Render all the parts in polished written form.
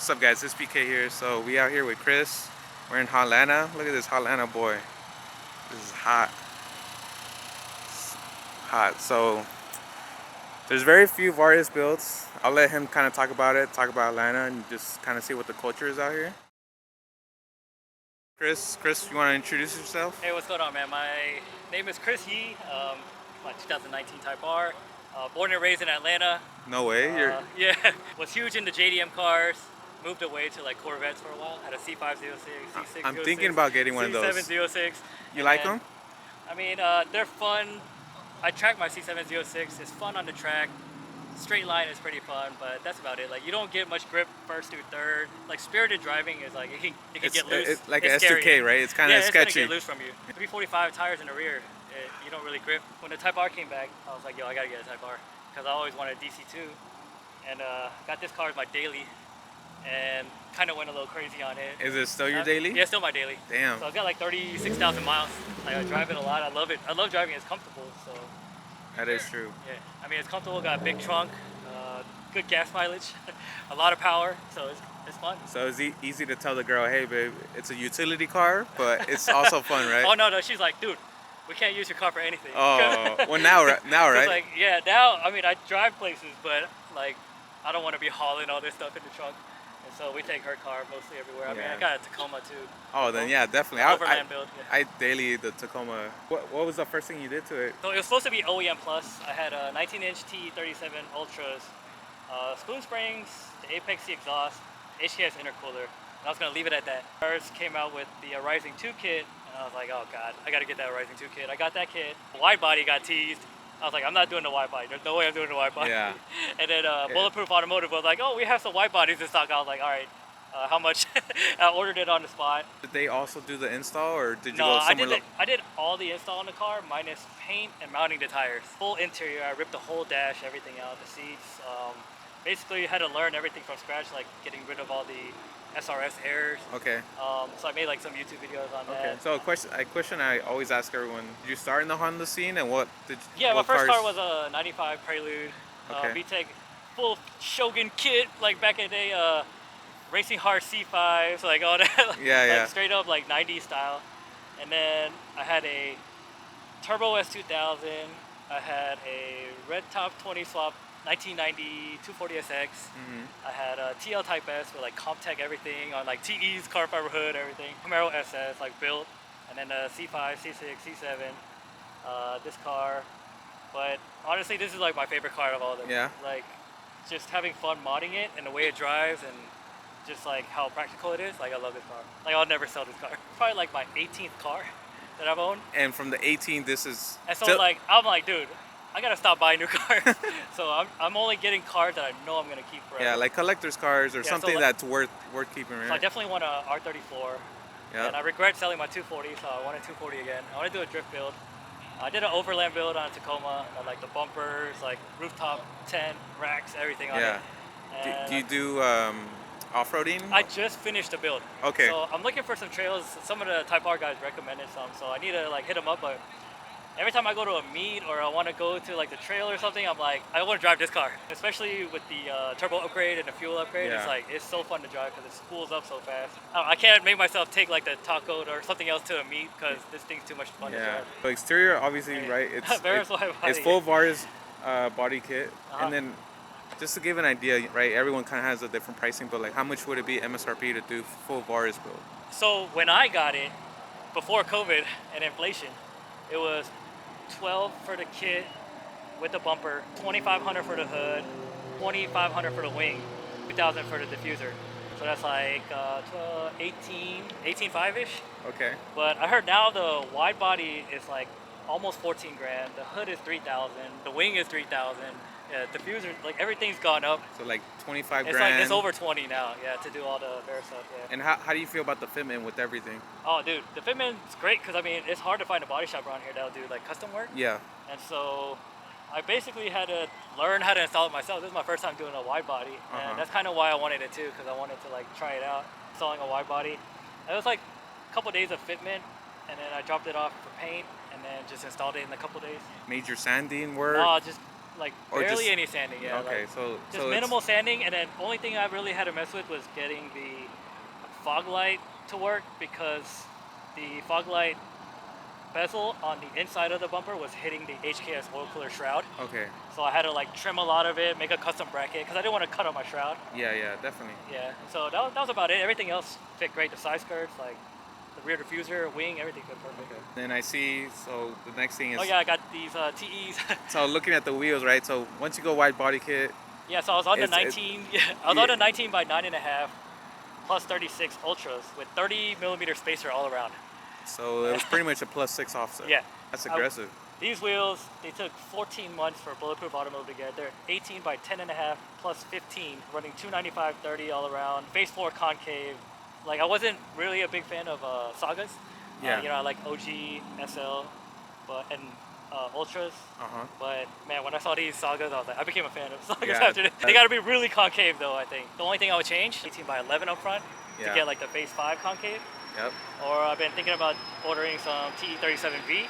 What's up, guys? It's PK here. So we out here with Chris. We're in Atlanta. Look at this Atlanta boy. This is hot. It's hot. So there's very few Varis builds. I'll let him kind of talk about it, talk about Atlanta, and just kind of see what the culture is out here. Chris, you want to introduce yourself? Hey, what's going on, man? My name is Chris Yee. My 2019 Type R. Born and raised in Atlanta. No way. Yeah, was huge into JDM cars. Moved away to like Corvettes for a while. Had a C506, C606. I'm thinking about getting one of those. C706. You like them? I mean, they're fun. I track my C706. It's fun on the track. Straight line is pretty fun, but that's about it. Like, you don't get much grip first through third. Like, spirited driving is like, it can get loose. It's like an S2K, right? It's kind of sketchy. It's gonna get loose from you. 345 tires in the rear, you don't really grip. When the Type R came back, I was like, yo, I gotta get a Type R. Because I always wanted a DC2. And got this car as my daily. And kind of went a little crazy on it. Is it still your daily? Yeah, still my daily. Damn. So I've got like 36,000 miles. Like, I drive it a lot. I love it. I love driving. It's comfortable. So. That is true. Yeah, I mean, it's comfortable. Got a big trunk, good gas mileage, a lot of power. So it's fun. So it's easy to tell the girl, hey, babe, it's a utility car, but it's also fun, right? Oh no, she's like, dude, we can't use your car for anything. Oh, well now, right? Like, yeah, now. I mean, I drive places, but like, I don't want to be hauling all this stuff in the trunk. So we take her car mostly everywhere. I mean, I got a Tacoma too. Oh, then yeah, definitely. Overland build. Yeah. I daily the Tacoma. What was the first thing you did to it? So it was supposed to be OEM plus. I had a 19-inch T37 Ultras, spoon springs, the Apex C exhaust, HKS intercooler. And I was gonna leave it at that. Varis came out with the Rising 2 kit, and I was like, oh god, I gotta get that Rising 2 kit. I got that kit. Wide body got teased. I was like, I'm not doing the wide body. There's no way I'm doing the wide body. Yeah. And then Bulletproof Automotive was like, oh, we have some wide bodies in stock. I was like, all right, how much? I ordered it on the spot. Did they also do the install, or did you go somewhere? No, I did all the install on the car, minus paint and mounting the tires. Full interior, I ripped the whole dash, everything out, the seats. Basically, had to learn everything from scratch, like getting rid of all the SRS errors. Okay. So I made like some YouTube videos on that. Okay. So a question I always ask everyone: did you start in the Honda scene, and what did? Yeah, my first car was a '95 Prelude, okay. VTEC, full Shogun kit, like back in the day. Racing hard C5s, like all that. Yeah. Straight up like 90s style. And then I had a Turbo S2000. I had a red top 20 swap 1990 240SX. I had a TL Type S with like Comtech everything on like TE's car fiber hood, everything. Camaro SS like built, and then a C5, C6, C7. This car, but honestly, this is like my favorite car of all of them. Yeah. Like, just having fun modding it and the way it drives and just like how practical it is. Like, I love this car. Like, I'll never sell this car. It's probably like my 18th car that I've owned. And from the 18, this is. And so like, I'm like, dude, I gotta stop buying new cars. So I'm only getting cars that I know I'm gonna keep forever. Yeah, like collector's cars or something so like, that's worth keeping. Right? So I definitely want a R34. Yeah. And I regret selling my 240, so I want a 240 again. I want to do a drift build. I did an overland build on a Tacoma. I like the bumpers, like rooftop tent, racks, everything on it. And do you do off-roading? I just finished the build. Okay. So I'm looking for some trails. Some of the Type R guys recommended some, so I need to like hit them up. But every time I go to a meet or I want to go to like the trail or something, I'm like, I want to drive this car. Especially with the turbo upgrade and the fuel upgrade. Yeah. It's like, it's so fun to drive because it spools up so fast. I can't make myself take like the top coat or something else to a meet because this thing's too much fun to drive. So exterior, obviously, right? It's full Varis body kit, and then. Just to give an idea, right, everyone kind of has a different pricing, but like how much would it be MSRP to do full Varis build? So when I got it, before COVID and inflation, it was $12 for the kit with the bumper, $2,500 for the hood, $2,500 for the wing, $2,000 for the diffuser. So that's like 18.5-ish. Okay. But I heard now the wide body is like almost 14 grand. The hood is 3,000. The wing is 3,000. Yeah, diffuser, like everything's gone up. So like 25 grand. Like it's over 20 now, yeah, to do all the Varis stuff, yeah. And how do you feel about the fitment with everything? Oh, dude, the fitment's great because I mean it's hard to find a body shop around here that'll do like custom work. Yeah. And so I basically had to learn how to install it myself. This is my first time doing a wide body, and that's kind of why I wanted it too, because I wanted to like try it out, installing a wide body. It was like a couple days of fitment, and then I dropped it off for paint, and then just installed it in a couple days. Major sanding work? Oh, just like Or barely just any sanding. Yeah, okay? like So just minimal sanding, and then only thing I really had to mess with was getting the fog light to work because the fog light bezel on the inside of the bumper was hitting the HKS oil cooler shroud. okay. So I had to like trim a lot of it, make a custom bracket because I didn't want to cut on my shroud. Yeah, definitely. Yeah, so that was about it. Everything else fit great. The side skirts, like the rear diffuser, wing, everything fit perfect. Okay. Then I see. So the next thing is. Oh yeah, I got these TEs. So looking at the wheels, right? So once you go wide body kit, Yeah, so I was on the it's 19. Yeah, I was on the 19 by 9.5 plus 36 ultras with 30 millimeter spacer all around. so it was pretty much a +6 offset. Yeah, That's aggressive. these wheels, they took 14 months for Bulletproof Automotive to get. They're 18 by 10.5 plus 15, running 295/30 all around. Face floor concave. Like I wasn't really a big fan of Sagas. Yeah. You know, I like OG, SL, and Ultras. But man, when I saw these Sagas, I was like, I became a fan of Sagas Yeah. after this. They got to be really concave though. I think the only thing I would change 18 by 11 up front to Yeah. get like the Phase 5 concave. Yep. Or I've been thinking about ordering some TE37V.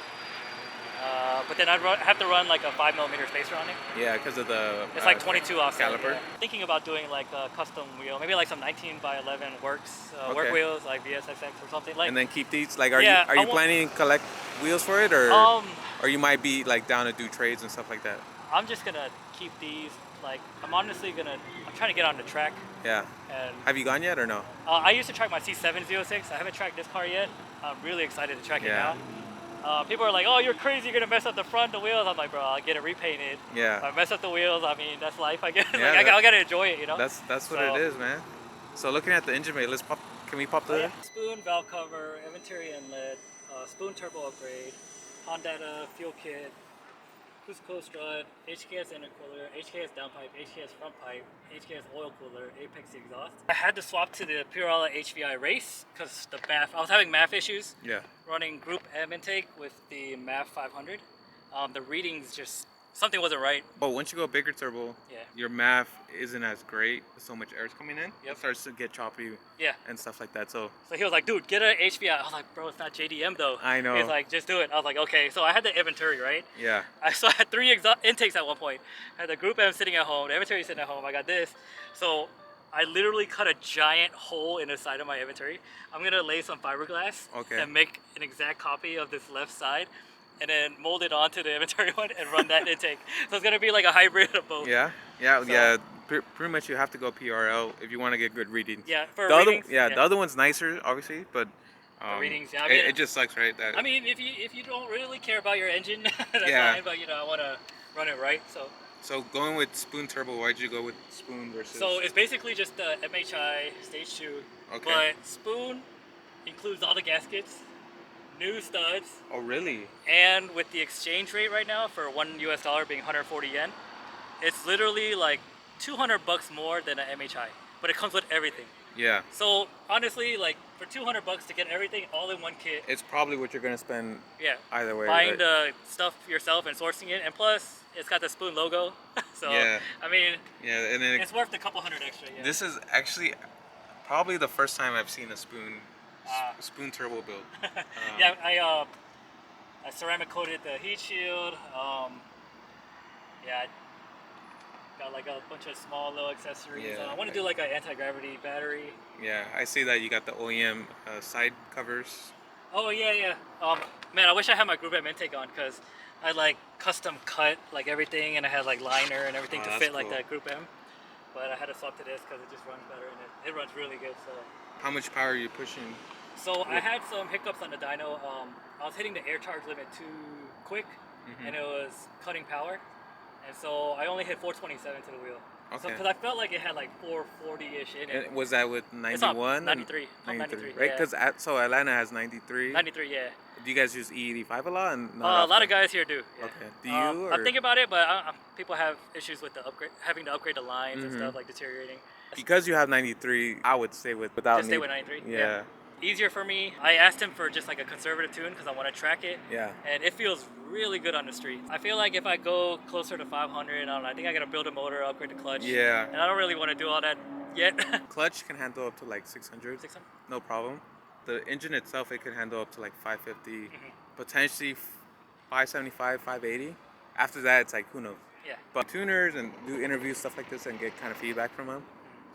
But then I'd have to run like a 5 millimeter spacer on it. Yeah, because of the. It's like 22 offset. caliper. Yeah. Thinking about doing like a custom wheel, maybe like some 19 by 11 works, Okay. work wheels like VSXX or something. Like, And then keep these. Like, are Yeah, you I want- planning to collect wheels for it, or you might be like down to do trades and stuff like that? I'm just gonna keep these. Like, I'm trying to get on the track. Yeah. And Have you gone yet or no? I used to track my C706. I haven't tracked this car yet. I'm really excited to track it Yeah. now. People are like, "Oh, you're crazy! You're gonna mess up the front, the wheels." I'm like, "Bro, I'll get it repainted. Yeah. If I mess up the wheels, I mean, that's life, I guess. Yeah, like, I gotta enjoy it, you know." That's what So- it is, man. So looking at the engine bay, let's pop. Can we pop the? Oh, yeah. Spoon valve cover, inventory inlet, spoon turbo upgrade, Honda fuel kit, Cusco strut, HKS intercooler, HKS downpipe, HKS front pipe, HKS oil cooler, Apex exhaust. I had to swap to the Pirella HVI race because I was having MAF issues. Yeah. Running Group M intake with the MAF 500. The readings just, something wasn't right. But once you go bigger turbo, Yeah. your math isn't as great. So much air's coming in. Yep. It starts to get choppy. Yeah. And stuff like that. So So he was like, "Dude, get an HVI." I was like, "Bro, it's not JDM though." I know. He's like, "Just do it." I was like, "Okay." So I had the inventory, right? yeah. So I had 3 intakes at one point. I had the Group M sitting at home, the inventory sitting at home. I got this. So I literally cut a giant hole in the side of my inventory. I'm gonna lay some fiberglass Okay. and make an exact copy of this left side, and then mold it onto the inventory one and run that intake. So it's gonna be like a hybrid of both. Yeah. So- Yeah. Pretty much you have to go PRL if you want to get good readings. Yeah, for The readings. the other one's nicer, obviously, but readings, yeah, I mean- it just sucks, right? That I mean, if you don't really care about your engine, that's Yeah. fine. But you know, I want to run it right. so going with spoon turbo, why'd you go with spoon versus? So it's basically just the MHI Stage 2, Okay. but Spoon includes all the gaskets, new studs, Oh really? and with the exchange rate right now for $1 being 140 yen, it's literally like $200 more than an MHI, but it comes with everything. Yeah. So honestly, like for $200 to get everything all in one kit, It's probably what you're gonna spend yeah, either way. buying right? the stuff yourself and sourcing it, and plus it's got the Spoon logo. So Yeah. I mean, Yeah, and then it's worth a couple hundred extra. Yeah. this is actually probably the first time I've seen a Ah. spoon turbo build. Yeah, I ceramic coated the heat shield. Yeah, I got like a bunch of small little accessories. Yeah, I want to do like an anti-gravity battery. Yeah, I see that you got the OEM side covers. Oh yeah. Man, I wish I had my Group M intake on because I like custom cut like everything, and I had like liner and everything Oh, to that's fit like cool. the Group M. But I had to swap to this because it just runs better, and it runs really good. How much power are you pushing? So I had some hiccups on the dyno. I was hitting the air charge limit too quick, Mm-hmm. and it was cutting power. And so I only hit 427 to the wheel. So Okay. because I felt like it had like 440-ish in it. And was that with It's not 91? 93. Not 93, right? yeah. Because so Atlanta has 93. 93, yeah. Do you guys use E85 a lot? And A not lot often? of guys here do. Yeah. Okay. Do you? I'm or- thinking about it, but people have issues with the upgrade, having to upgrade the lines and Mhm. stuff, like deteriorating. Because you have 93, I would stay without. Just stay with 93. Yeah. Easier for me. I asked him for just like a conservative tune because I want to track it. Yeah. And it feels really good on the street. I feel like if I go closer to 500, I don't know, I think I gotta build a motor, upgrade the clutch. Yeah. And I don't really want to do all that yet. Clutch can handle up to like 600. 600? No problem. The engine itself, it can handle up to like 550, Mm-hmm. potentially 575, 580. After that, it's like, who knows? Yeah. But tuners and do interviews, stuff like this, and get kind of feedback from them.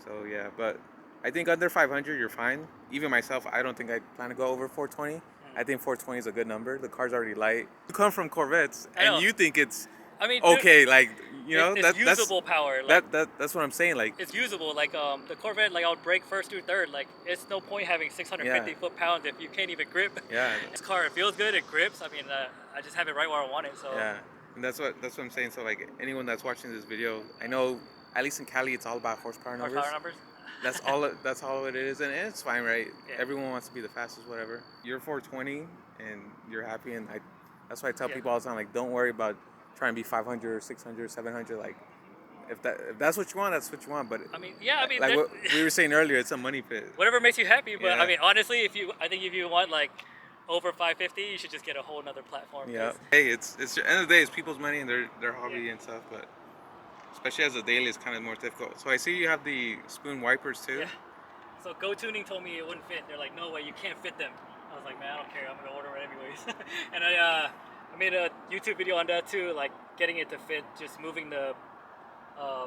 So yeah, but I think under 500 you're fine. Even myself, I don't think I plan to go over 420. I think 420 is a good number. The car's already light. You come from Corvettes and you think it's okay, like it's usable power. Like, that's what I'm saying. Like it's usable. Like the Corvette, like I would brake first through third. Like it's no point having 650 foot-pounds if you can't even grip. Yeah. This car, it feels good. It grips. I mean, I just have it right where I want it. So yeah, and that's what I'm saying. So like anyone that's watching this video, I know at least in Cali, it's all about horsepower numbers. Horsepower numbers. That's all. That's all it is, and it's fine, right? Yeah. Everyone wants to be the fastest, whatever. You're 420, and you're happy, and that's why I tell people all the time, like, don't worry about trying to be 500 or 600, 700. Like, if that's what you want, that's what you want. But I mean, yeah, I mean, like what we were saying earlier, it's a money pit. Whatever makes you happy. But Yeah. I mean, honestly, I think if you want like over 550, you should just get a whole nother platform. Yeah. Hey, it's at the end of the day, it's people's money and their hobby and stuff, but especially as a daily, it's kind of more difficult. So I see you have the spoon wipers too. Yeah. So Go Tuning told me it wouldn't fit. They're like, no way, you can't fit them. I was like, man, I don't care. I'm gonna order it anyways. And I made a YouTube video on that too, like getting it to fit, just moving the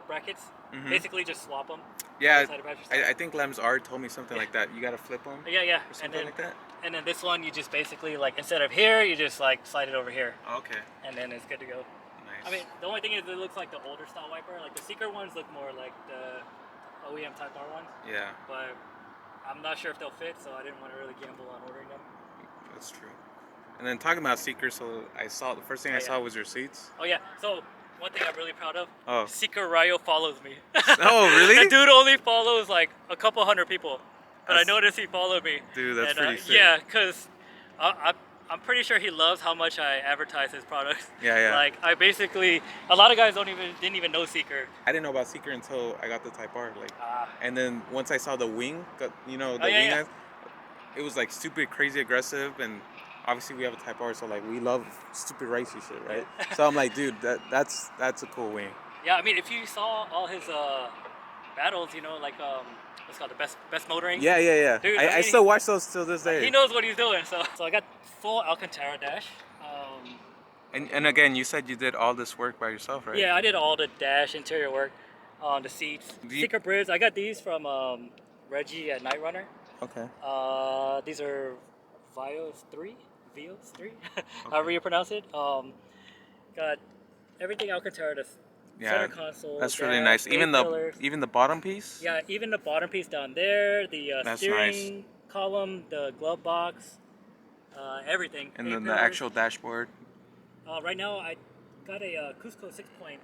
brackets. Basically, just swap them. Yeah, I think Lem's Art told me something like that. You gotta flip them. Yeah. Or something like that. And then this one, you just basically like instead of here, you just like slide it over here. Okay. And then it's good to go. Nice. I mean, the only thing is it looks like the older style wiper. Like the Seeker ones look more like the OEM Type R ones. Yeah. But I'm not sure if they'll fit, so I didn't want to really gamble on ordering them. That's true. And then talking about Seeker, so I saw the first thing I saw was your seats. Oh yeah. So one thing I'm really proud of. Oh. Seeker Ryo follows me. Oh really? The dude only follows like a couple hundred people, but I noticed he followed me. Dude, that's pretty sick. Yeah, cause I'm pretty sure he loves how much I advertise his products. Yeah. Like I basically, a lot of guys didn't even know Seeker. I didn't know about Seeker until I got the Type R. Like, and then once I saw the wing, the wing, it was like stupid, crazy aggressive, and obviously we have a Type R, so like we love stupid racy shit, right? So I'm like, dude, that's a cool wing. Yeah, I mean, if you saw all his battles, like what's called the best motoring. Yeah. Dude, I still watch those till this day. He knows what he's doing. So I got full Alcantara dash. And again, you said you did all this work by yourself, right? Yeah, I did all the dash interior work on the seats. Seeker Brids, I got these from Reggie at Night Runner. Okay. These are Vios 3, however you pronounce it. Got everything Alcantara. Center console. That's really nice. Even the bottom piece. Yeah, even the bottom piece down there. The steering column, the glove box, everything. And then the actual dashboard. Right now, I got a Cusco 6-point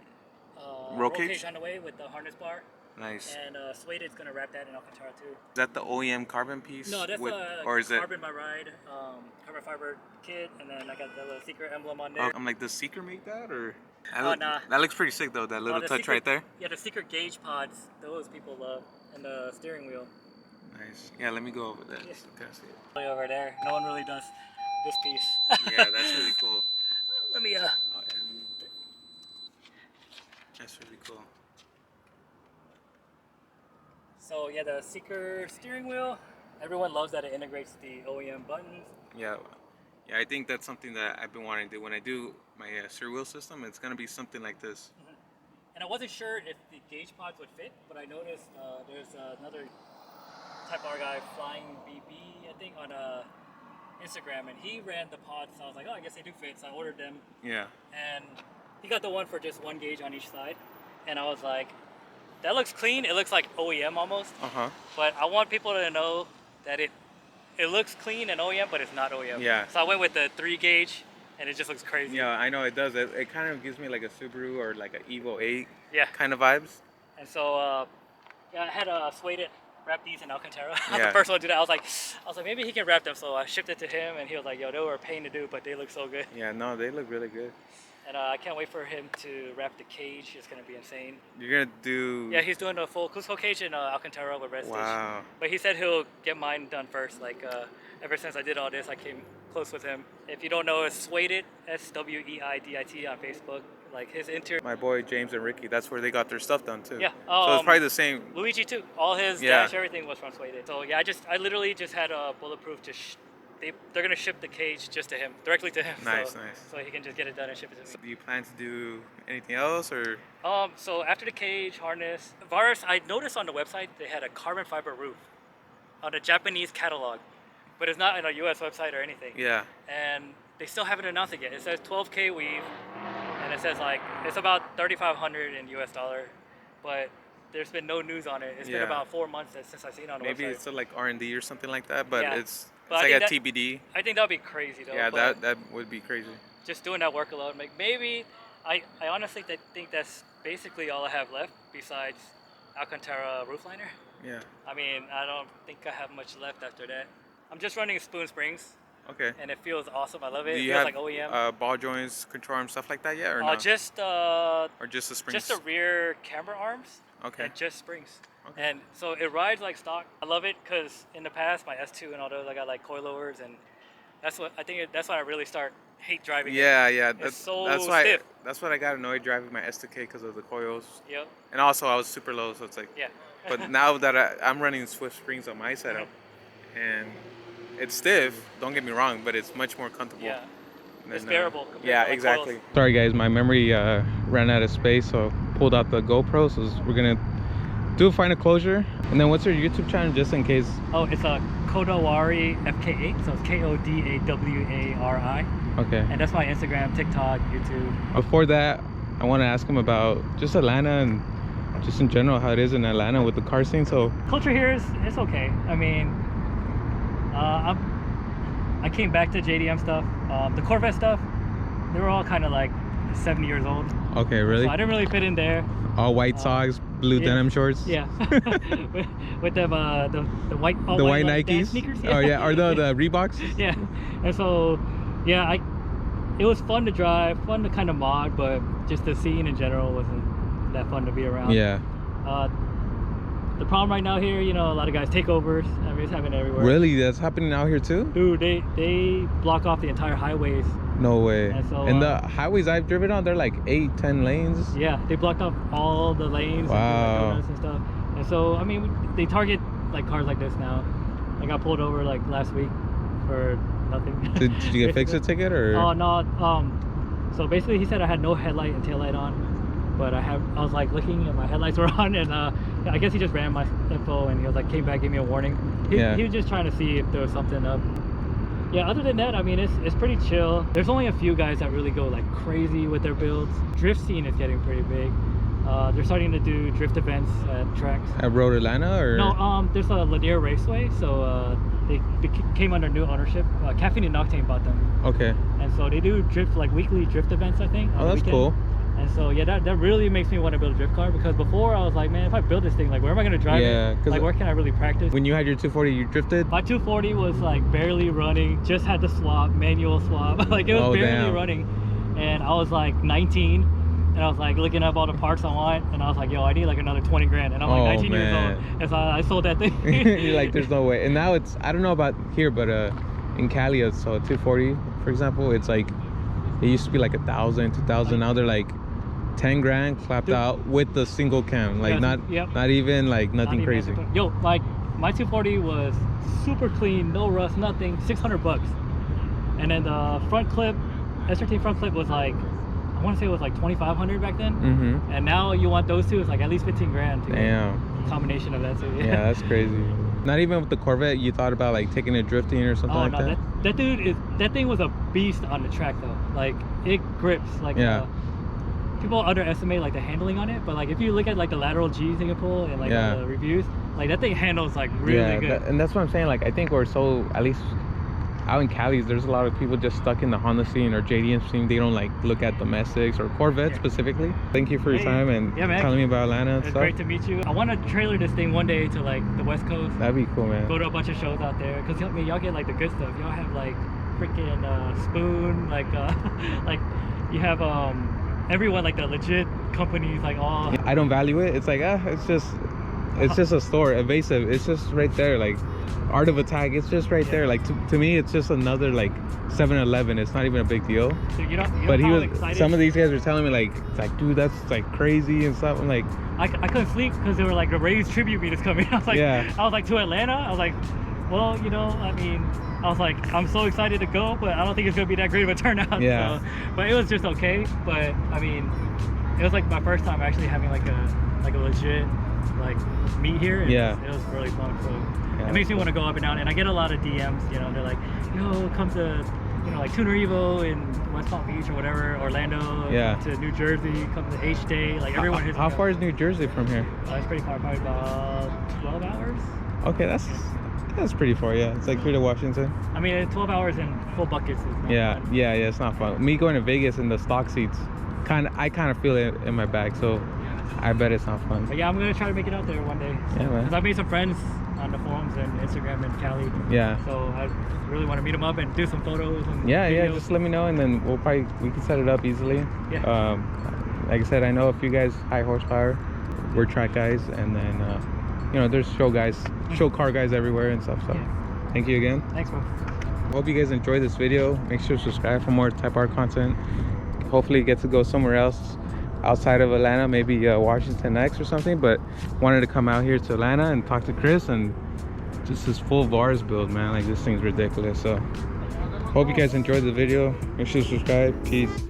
roll cage on the way with the harness bar. Nice. And Suede's gonna wrap that in Alcantara too. Is that the OEM carbon piece? No, that's or is carbon by Ride, carbon fiber kit, and then I got the little Seeker emblem on there. I'm like, does Seeker make that or? Oh, nah. That looks pretty sick though. That little touch Seeker, right there. Yeah, the Seeker gauge pods. Those people love, and the steering wheel. Nice. Yeah, let me go over that. Yeah. So can I see it? Way over there. No one really does this piece. Yeah, that's really cool. Let me Oh, yeah. That's really cool. So yeah, the Seeker steering wheel. Everyone loves that it integrates the OEM buttons. Yeah, I think that's something that I've been wanting to do. When I do my steering wheel system, it's gonna be something like this. And I wasn't sure if the gauge pods would fit, but I noticed there's another Type R guy, Flying BB, I think, on Instagram, and he ran the pods. So I was like, oh, I guess they do fit. So I ordered them. Yeah. And he got the one for just one gauge on each side, and I was like, that looks clean. It looks like OEM almost. But I want people to know that it looks clean and OEM, but it's not OEM. Yeah. So I went with the 3 gauge, and it just looks crazy. Yeah, I know it does. It kind of gives me like a Subaru or like an Evo 8 kind of vibes. And so yeah, I had Suede wrap these in Alcantara. I was the first one to do that. I was like, maybe he can wrap them. So I shipped it to him, and he was like, yo, they were a pain to do, but they look so good. Yeah, no, they look really good. And I can't wait for him to wrap the cage. It's gonna be insane. You're gonna do? Yeah, he's doing a full Cusco cage in Alcantara with Red Station. Wow. But he said he'll get mine done first. Like ever since I did all this, I came close with him. If you don't know, it's Sweidit, SWEIDIT on Facebook. Like his interior. My boy James and Ricky, that's where they got their stuff done too. Yeah. So it's probably the same. Luigi too. All his dash, everything was from Sweidit. So yeah, I literally just had a bulletproof just they're gonna ship the cage just to him, directly to him. Nice, so, nice. So he can just get it done and ship it to me. Do you plan to do anything else, or? So after the cage, harness, Varis, I noticed on the website they had a carbon fiber roof on a Japanese catalog, but it's not on a US website or anything. Yeah. And they still haven't announced it yet. It says 12K weave, and it says like, it's about 3,500 in US dollar, but there's been no news on it. It's been about 4 months since I've seen it on the website. Maybe it's like R&D or something like that, but it's But like a TBD. I think that would be crazy though. Yeah, that would be crazy. Just doing that work alone, like maybe, I honestly think that's basically all I have left besides Alcantara roof liner. Yeah. I mean, I don't think I have much left after that. I'm just running spoon springs. Okay. And it feels awesome. I love it. Do It you feels have like OEM. ball joints, control arms, stuff like that yet, or no? Or just the springs? Just the rear camber arms. Okay. And just springs. Okay. And so it rides like stock. I love it because in the past, my S2 and all those, I got like coilovers, and that's when I really start hate driving. Yeah. It's so stiff. stiff. That's what I got annoyed driving my S2K because of the coils. Yep. And also I was super low, so it's like. Yeah. But now that I'm running Swift springs on my setup, and it's stiff. Don't get me wrong, but it's much more comfortable. Yeah. Than, It's bearable. Yeah, to exactly. coils. Sorry guys, my memory ran out of space, so pulled out the GoPro. So we're gonna do a final closure. And then what's your YouTube channel, just in case? Oh, it's a Kodawari FK8. So it's Kodawari. Okay. And that's my Instagram, TikTok, YouTube. Before that, I want to ask him about just Atlanta and just in general how it is in Atlanta with the car scene. So culture here it's okay. I mean, I came back to JDM stuff. The Corvette stuff, they were all kind of like 70 years old. Okay, really? So I didn't really fit in there. All white socks, blue denim shorts. Yeah. with them the white white Nikes sneakers. Yeah. Oh yeah, or the Reeboks. Yeah. And so yeah, it was fun to drive, fun to kind of mod, but just the scene in general wasn't that fun to be around. Yeah. The problem right now here, a lot of guys takeovers. I mean, it's happening everywhere. Really? That's happening out here too? Dude, they block off the entire highways. No way. And so, and the highways I've driven on, they're like 8-10 lanes. Yeah, they blocked off all the lanes. Wow. And stuff. And so, I mean, they target like cars like this now. I got pulled over like last week for nothing. Did you get fixed a ticket or? Oh no. So basically, he said I had no headlight and tail light on, but I was like looking and my headlights were on, and I guess he just ran my info and he was like came back, gave me a warning. He was just trying to see if there was something up. Yeah, other than that, I mean, it's pretty chill. There's only a few guys that really go like crazy with their builds. Drift scene is getting pretty big. They're starting to do drift events at tracks. At Road Atlanta, or? No, there's a Lanier Raceway, so they came under new ownership. Caffeine and Octane bought them. Okay. And so they do drift, like weekly drift events, I think. Oh, that's cool. And so yeah, that really makes me want to build a drift car, because before I was like, man, if I build this thing, like where am I gonna drive it? Like where can I really practice? When you had your 240, you drifted? My 240 was like barely running, just had the swap, manual swap. Like it was barely running. And I was like 19, and I was like looking up all the parts I want, and I was like, yo, I need like another 20 grand. And I'm like 19 years old. And so I sold that thing. You're like, there's no way. And now it's, I don't know about here, but in Cali, so a 240, for example, it's like, it used to be like 1,000, 2,000. Now they're like 10 grand clapped out with the single cam, like not even like nothing crazy. Yo, like my 240 was super clean, no rust, nothing, $600. And then the front clip, S13 front clip was like, I want to say it was like 2,500 back then. And now you want those two, it's like at least 15 grand to Damn. a combination of that too. Yeah, that's crazy. Not even with the Corvette, you thought about like taking it drifting or something like that? That thing was a beast on the track though. Like it grips like people underestimate like the handling on it, but like if you look at like the lateral G's they can pull and like the reviews, like that thing handles like really good. And that's what I'm saying. Like I think we're so, at least out in Cali, there's a lot of people just stuck in the Honda scene or JDM scene. They don't like look at domestics or Corvettes specifically. Thank you for your time and telling me about Atlanta and stuff. It's great to meet you. I want to trailer this thing one day to like the West Coast. That'd be cool, man. Go to a bunch of shows out there, because I mean, y'all get like the good stuff. Y'all have like freaking Spoon, like like you have everyone, like the legit companies, like all. I don't value it. It's like it's just a store. Evasive, it's just right there. Like Art of Attack, it's just right there. Like to me, it's just another like 7-Eleven. It's not even a big deal. So you don't but excited? Some of these guys were telling me like, it's like, dude, that's like crazy and stuff. I'm like, I couldn't sleep because they were like, the Rays tribute meet is coming. I was like, I was like, to Atlanta. I was like, Well, you know, I mean, I was like, I'm so excited to go, but I don't think it's gonna be that great of a turnout. Yeah. So, but it was just okay. But I mean, it was like my first time actually having like a legit like meet here. And Yeah. it was really fun. So Yeah. it makes me want to go up and down. And I get a lot of DMs. You know, they're like, yo, come to, you know, like Tuner Evo in West Palm Beach or whatever, Orlando. Yeah. To New Jersey, come to H Day. Like everyone. How far is New Jersey from here? It's pretty far, probably about 12 hours. Okay, that's pretty far. Yeah, it's like here to Washington. I mean, 12 hours in full buckets is not Yeah, fun. yeah, it's not fun. Me going to Vegas in the stock seats, I kind of feel it in my bag, so I bet it's not fun. But yeah, I'm gonna try to make it out there one day. Yeah, man. Because I've made some friends on the forums and Instagram in Cali. Yeah. So I really want to meet them up and do some photos and Yeah, videos. just let me know, and then we can set it up easily. Yeah. Like I said, I know a few guys high horsepower. We're track guys, and then you know, there's show car guys everywhere and stuff. So Yeah. thank you again. Thanks, bro. Hope you guys enjoyed this video. Make sure to subscribe for more Type R content. Hopefully get to go somewhere else outside of Atlanta, maybe Washington next or something, but wanted to come out here to Atlanta and talk to Chris, and just this full Varis build, man. Like, this thing's ridiculous. So hope you guys enjoyed the video. Make sure to subscribe. Peace.